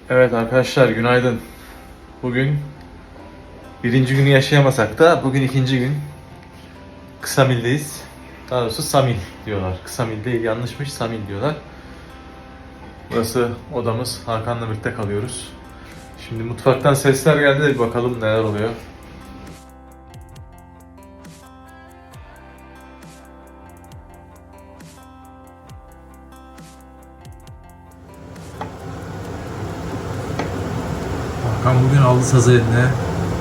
Evet arkadaşlar günaydın. Bugün birinci günü yaşayamasak da bugün ikinci gün. Kısamil'deyiz. Daha doğrusu Samil diyorlar. Kısamil değil, yanlışmış, Samil diyorlar. Burası odamız. Hakan'la birlikte kalıyoruz. Şimdi mutfaktan sesler geldi de bir bakalım neler oluyor. Hakan bugün aldı sazı eline.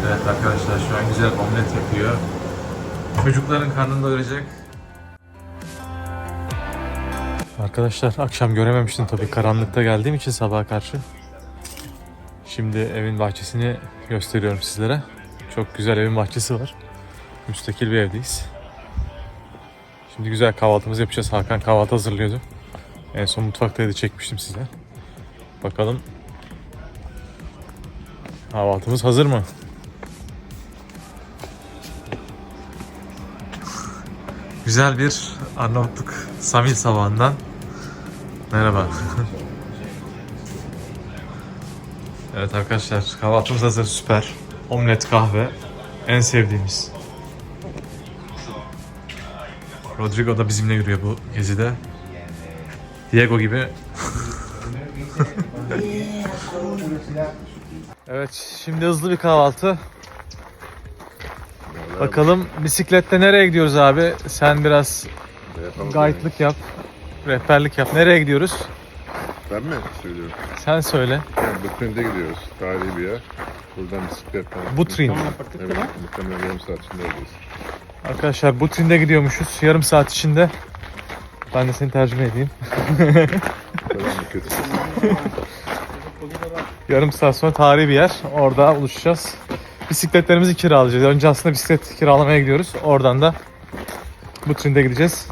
Evet arkadaşlar şu an güzel omlet yapıyor. Çocukların karnını doyuracak. Arkadaşlar akşam görememiştim tabii, karanlıkta geldiğim için sabaha karşı. Şimdi evin bahçesini gösteriyorum sizlere. Çok güzel evin bahçesi var. Müstakil bir evdeyiz. Şimdi güzel kahvaltımızı yapacağız. Hakan kahvaltı hazırlıyordu. En son mutfaktaydı, çekmiştim size. Bakalım kahvaltımız hazır mı? Güzel bir Arnavutluk Samil sabahından merhaba. Evet arkadaşlar, kahvaltımız hazır, süper. Omlet, kahve, en sevdiğimiz. Rodrigo da bizimle yürüyor bu gezide. Diego gibi. Evet, şimdi hızlı bir kahvaltı. Bakalım bisiklette nereye gidiyoruz abi? Sen biraz guide'lık yap, rehberlik yap. Nereye gidiyoruz? Ben mi söylüyorum? Sen söyle. Yani Butrin'de gidiyoruz. Tarihi bir yer. Buradan bisikletle. Butrin. Evet, muhtemelen yarım saat içinde olacağız. Arkadaşlar Butrin'de gidiyormuşuz. Yarım saat içinde. Ben de seni tercüme edeyim. Falan mı kötü? Yarım saat sonra tarihi bir yer. Orada buluşacağız. Bisikletlerimizi kiralayacağız. Önce aslında bisiklet kiralamaya gidiyoruz. Oradan da Butrin'de gideceğiz.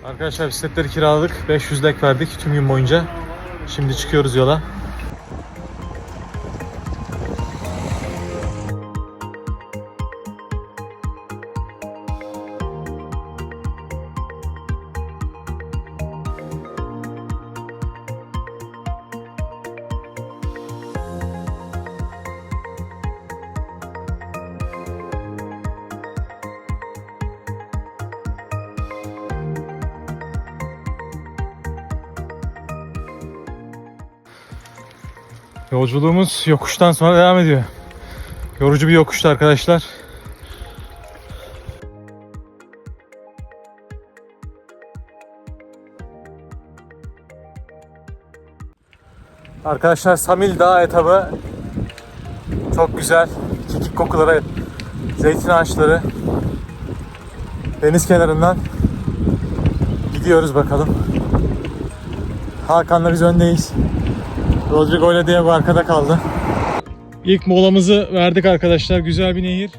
Arkadaşlar bisikletleri kiraladık. 500 lek verdik tüm gün boyunca. Şimdi çıkıyoruz yola. Yolculuğumuz yokuştan sonra devam ediyor. Yorucu bir yokuştu arkadaşlar. Arkadaşlar Samil Dağı etabı çok güzel. Kekik kokuları, zeytin ağaçları, deniz kenarından gidiyoruz bakalım. Hakan'la biz öndeyiz. Rodrigo ile Diego arkada kaldı. İlk molamızı verdik arkadaşlar. Güzel bir nehir.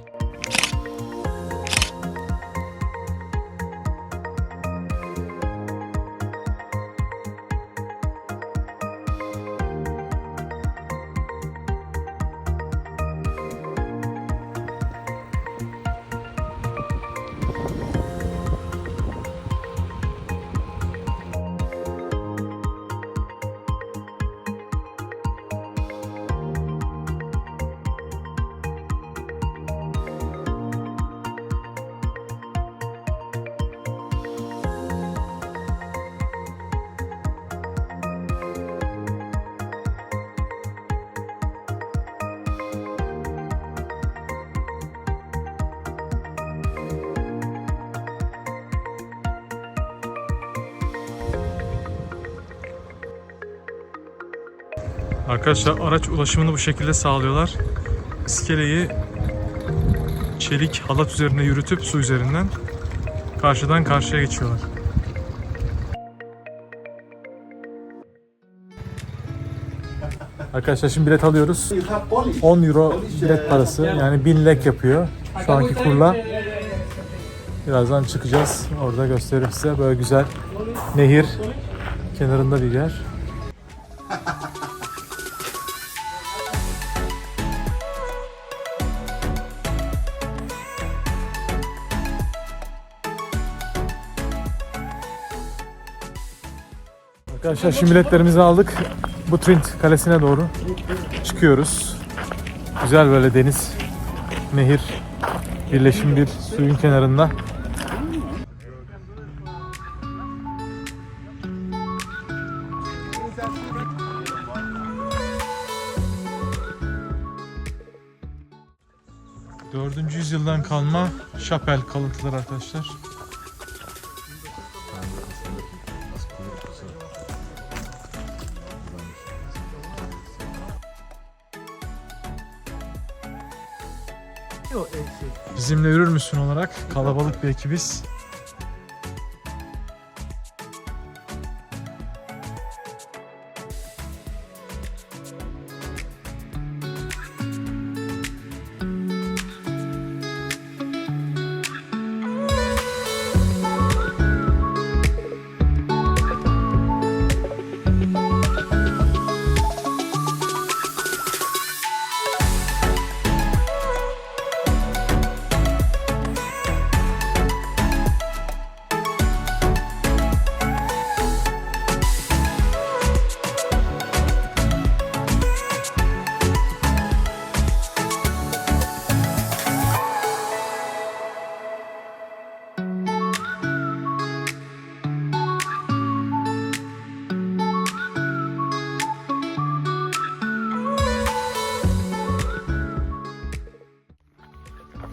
Arkadaşlar araç ulaşımını bu şekilde sağlıyorlar. İskeleyi çelik halat üzerine yürütüp su üzerinden karşıdan karşıya geçiyorlar. Arkadaşlar şimdi bilet alıyoruz. 10 euro bilet parası, yani 1000 lek yapıyor şu anki kurla. Birazdan çıkacağız. Orada gösteririm size. Böyle güzel nehir kenarında bir yer. Arkadaşlar şimdi biletlerimizi aldık. Butrint Kalesi'ne doğru çıkıyoruz. Güzel böyle deniz, nehir, birleşim bir suyun kenarında. Dördüncü yüzyıldan kalma şapel kalıntıları arkadaşlar. Bizimle yürür müsün olarak kalabalık bir ekibiz.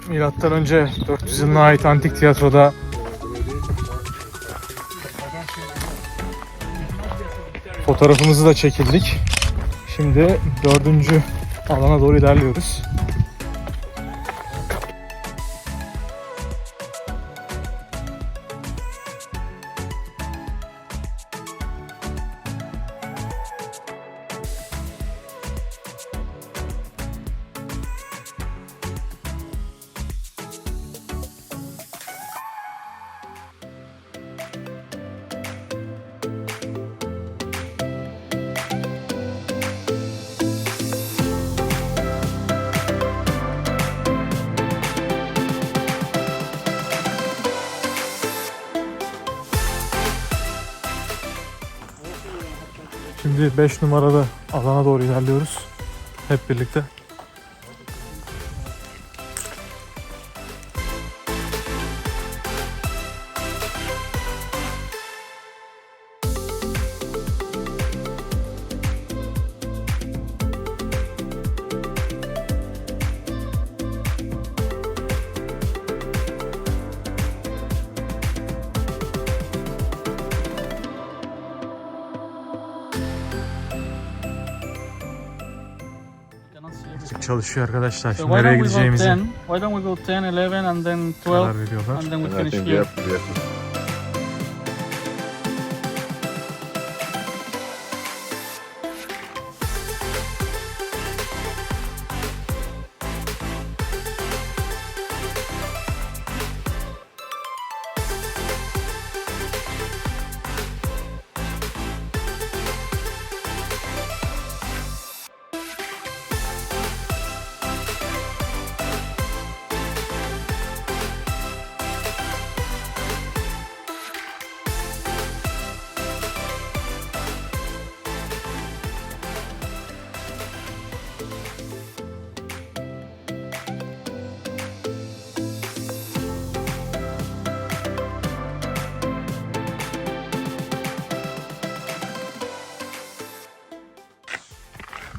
Milattan önce 400 yılına ait antik tiyatroda fotoğrafımızı da çekildik. Şimdi 4. alana doğru ilerliyoruz. Şimdi 5 numarada alana doğru ilerliyoruz. Hep birlikte. Çalışıyor arkadaşlar. Şimdi nereye gideceğimizi Why don't we go 10, 11 and then 12 karar veriyorlar. and then we And I finish think we here. have to.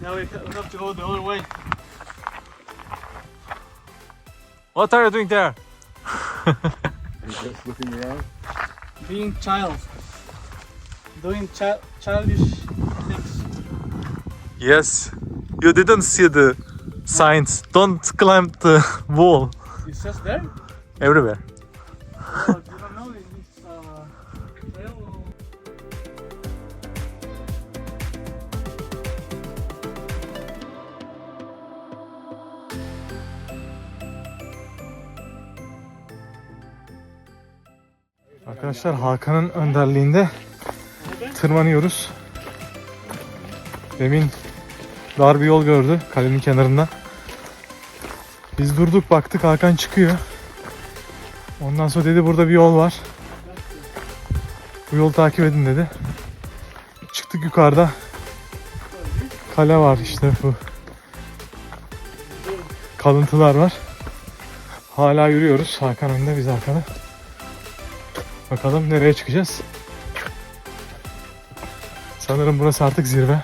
Now we have to go the other way. What are you doing there? Just looking around. Being child. Doing childish things. Yes. You didn't see the signs. Don't climb the wall. It says there? Everywhere. Oh, you don't know this trail. Arkadaşlar Hakan'ın önderliğinde tırmanıyoruz. Demin dar bir yol gördü kalenin kenarında. Biz durduk baktık, Hakan çıkıyor. Ondan sonra dedi burada bir yol var. Bu yolu takip edin dedi. Çıktık yukarıda. Kale var işte bu. Kalıntılar var. Hala yürüyoruz. Hakan önde, biz arkada. Bakalım nereye çıkacağız. Sanırım burası artık zirve.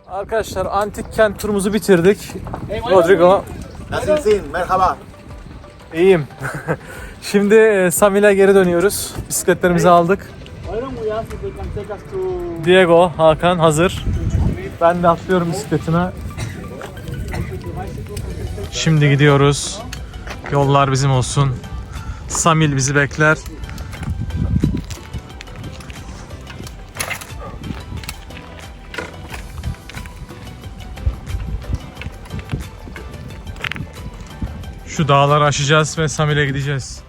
Arkadaşlar antik kent turumuzu bitirdik. Rodrigo. Nasılsın? Merhaba. İyiyim. Şimdi Samil'e geri dönüyoruz. Bisikletlerimizi aldık. Why don't we ask if they can take us to Diego, Hakan hazır. Ben de atlıyorum bisikletime. Şimdi gidiyoruz. Yollar bizim olsun. Samil bizi bekler. Şu dağları aşacağız ve Samil'e gideceğiz.